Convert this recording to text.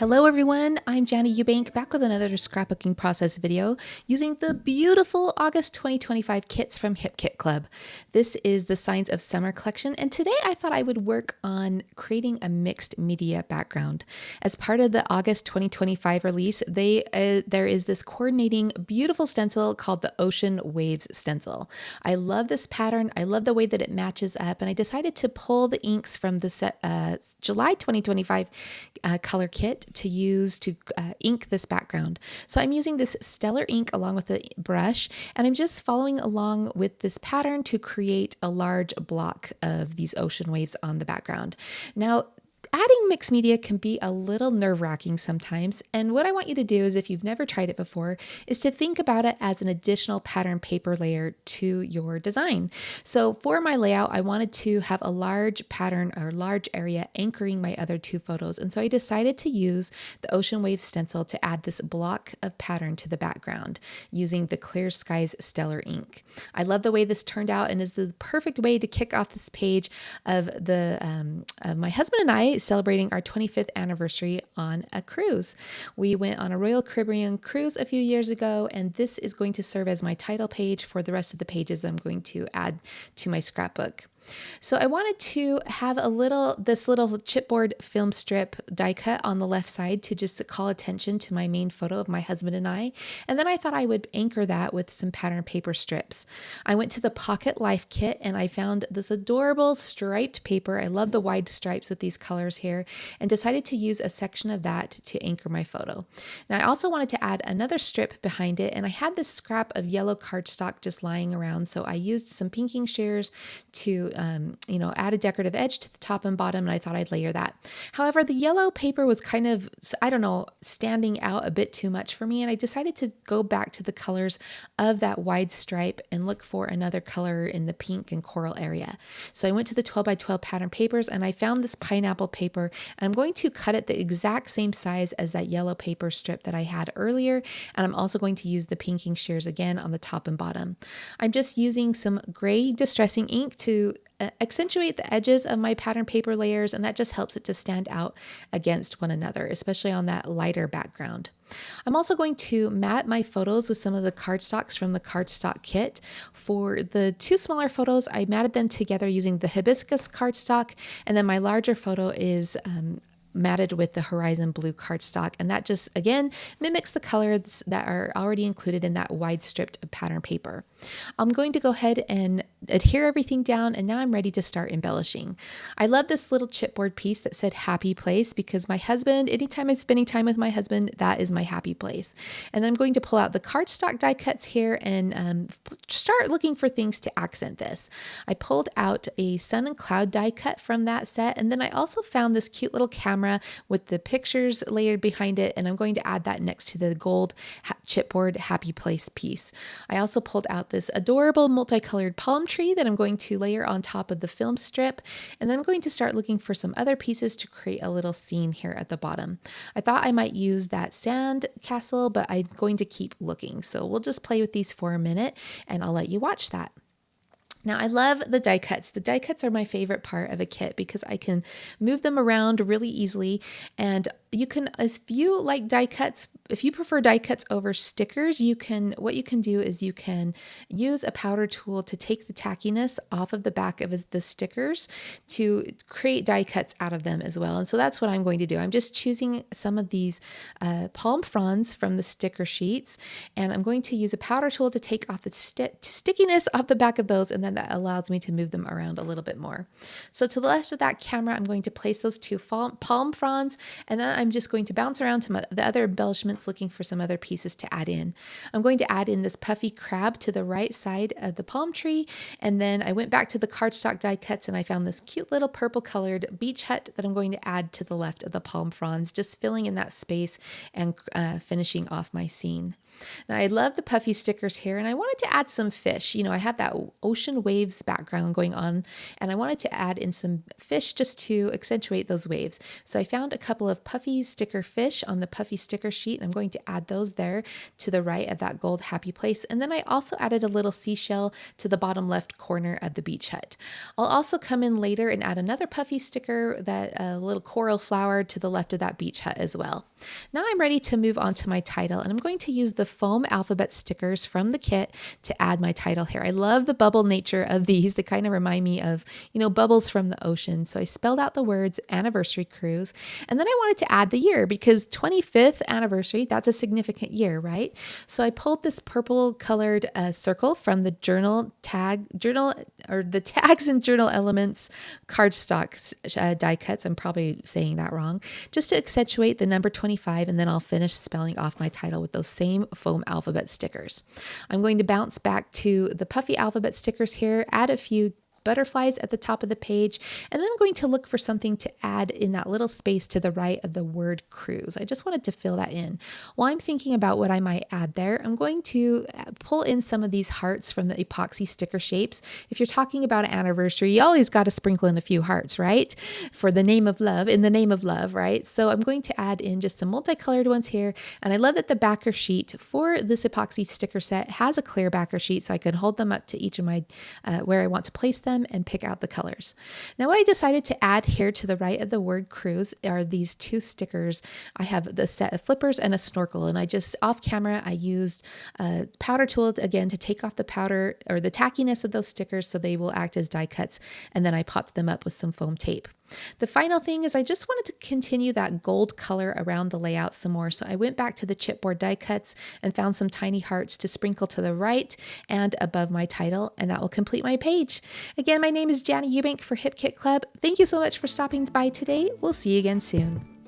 Hello everyone, I'm Jana Eubank back with another scrapbooking process video using the beautiful August 2025 kits from Hip Kit Club. This is the Signs of Summer collection, and today I thought I would work on creating a mixed media background. As part of the August 2025 release, there is this coordinating beautiful stencil called the Ocean Waves stencil. I love this pattern, I love the way that it matches up, and I decided to pull the inks from the July 2025 color kit to use to ink this background. So I'm using this stellar ink along with the brush, and I'm just following along with this pattern to create a large block of these ocean waves on the background. Now, adding mixed media can be a little nerve-wracking sometimes, and what I want you to do is, if you've never tried it before, is to think about it as an additional pattern paper layer to your design. So for my layout, I wanted to have a large pattern or large area anchoring my other two photos, and so I decided to use the Ocean Wave stencil to add this block of pattern to the background using the Clear Skies Stellar ink. I love the way this turned out and is the perfect way to kick off this page of my husband and I celebrating our 25th anniversary on a cruise. We went on a Royal Caribbean cruise a few years ago, and this is going to serve as my title page for the rest of the pages I'm going to add to my scrapbook. So I wanted to have this little chipboard film strip die cut on the left side to just call attention to my main photo of my husband and I. And then I thought I would anchor that with some pattern paper strips. I went to the Pocket Life kit and I found this adorable striped paper. I love the wide stripes with these colors here, and decided to use a section of that to anchor my photo. Now I also wanted to add another strip behind it, and I had this scrap of yellow cardstock just lying around. So I used some pinking shears to add a decorative edge to the top and bottom, and I thought I'd layer that. However, the yellow paper was kind of, standing out a bit too much for me, and I decided to go back to the colors of that wide stripe and look for another color in the pink and coral area. So I went to the 12 by 12 pattern papers, and I found this pineapple paper, and I'm going to cut it the exact same size as that yellow paper strip that I had earlier, and I'm also going to use the pinking shears again on the top and bottom. I'm just using some gray distressing ink to accentuate the edges of my pattern paper layers, and that just helps it to stand out against one another, especially on that lighter background. I'm also going to mat my photos with some of the cardstocks from the cardstock kit. For the two smaller photos, I matted them together using the hibiscus cardstock, and then my larger photo is matted with the horizon blue cardstock, and that just again mimics the colors that are already included in that wide stripped pattern paper. I'm going to go ahead and adhere everything down, and now I'm ready to start embellishing. I love this little chipboard piece that said happy place, because my husband, anytime I'm spending time with my husband, that is my happy place. And then I'm going to pull out the cardstock die cuts here and start looking for things to accent this. I pulled out a sun and cloud die cut from that set, and then I also found this cute little camera with the pictures layered behind it, and I'm going to add that next to the gold chipboard happy place piece. I also pulled out this adorable multicolored palm tree that I'm going to layer on top of the film strip, and then I'm going to start looking for some other pieces to create a little scene here at the bottom. I thought I might use that sand castle, but I'm going to keep looking, so we'll just play with these for a minute and I'll let you watch that. Now, I love the die cuts. The die cuts are my favorite part of a kit because I can move them around really easily, and you can, if you like die cuts, if you prefer die cuts over stickers, what you can do is you can use a powder tool to take the tackiness off of the back of the stickers to create die cuts out of them as well. And so that's what I'm going to do. I'm just choosing some of these palm fronds from the sticker sheets, and I'm going to use a powder tool to take off the stickiness off the back of those, and then that allows me to move them around a little bit more. So to the left of that camera, I'm going to place those two palm fronds, and then I'm just going to bounce around to the other embellishments looking for some other pieces to add in. I'm going to add in this puffy crab to the right side of the palm tree, and then I went back to the cardstock die cuts and I found this cute little purple colored beach hut that I'm going to add to the left of the palm fronds, just filling in that space and finishing off my scene. Now I love the puffy stickers here, and I wanted to add some fish. I had that ocean waves background going on, and I wanted to add in some fish just to accentuate those waves. So I found a couple of puffy sticker fish on the puffy sticker sheet, and I'm going to add those there to the right of that gold happy place. And then I also added a little seashell to the bottom left corner of the beach hut. I'll also come in later and add another puffy sticker, that little coral flower to the left of that beach hut as well. Now I'm ready to move on to my title, and I'm going to use the foam alphabet stickers from the kit to add my title here. I love the bubble nature of these. They kind of remind me of, bubbles from the ocean. So I spelled out the words anniversary cruise, and then I wanted to add the year because 25th anniversary, that's a significant year, right? So I pulled this purple colored circle from the the tags and journal elements cardstock die cuts. I'm probably saying that wrong, just to accentuate the number 25, and then I'll finish spelling off my title with those same foam alphabet stickers. I'm going to bounce back to the puffy alphabet stickers here, add a few butterflies at the top of the page, and then I'm going to look for something to add in that little space to the right of the word cruise. I just wanted to fill that in. While I'm thinking about what I might add there, I'm going to pull in some of these hearts from the epoxy sticker shapes. If you're talking about an anniversary, you always got to sprinkle in a few hearts, right? For the name of love, in the name of love, right? So I'm going to add in just some multicolored ones here, and I love that the backer sheet for this epoxy sticker set has a clear backer sheet, so I can hold them up to each of my where I want to place them and pick out the colors. Now what I decided to add here to the right of the word cruise are these two stickers. I have the set of flippers and a snorkel, and I just off camera I used a powder tool again to take off the powder or the tackiness of those stickers so they will act as die cuts, and then I popped them up with some foam tape. The final thing is I just wanted to continue that gold color around the layout some more. So I went back to the chipboard die cuts and found some tiny hearts to sprinkle to the right and above my title, and that will complete my page. Again, my name is Jana Eubank for Hip Kit Club. Thank you so much for stopping by today. We'll see you again soon.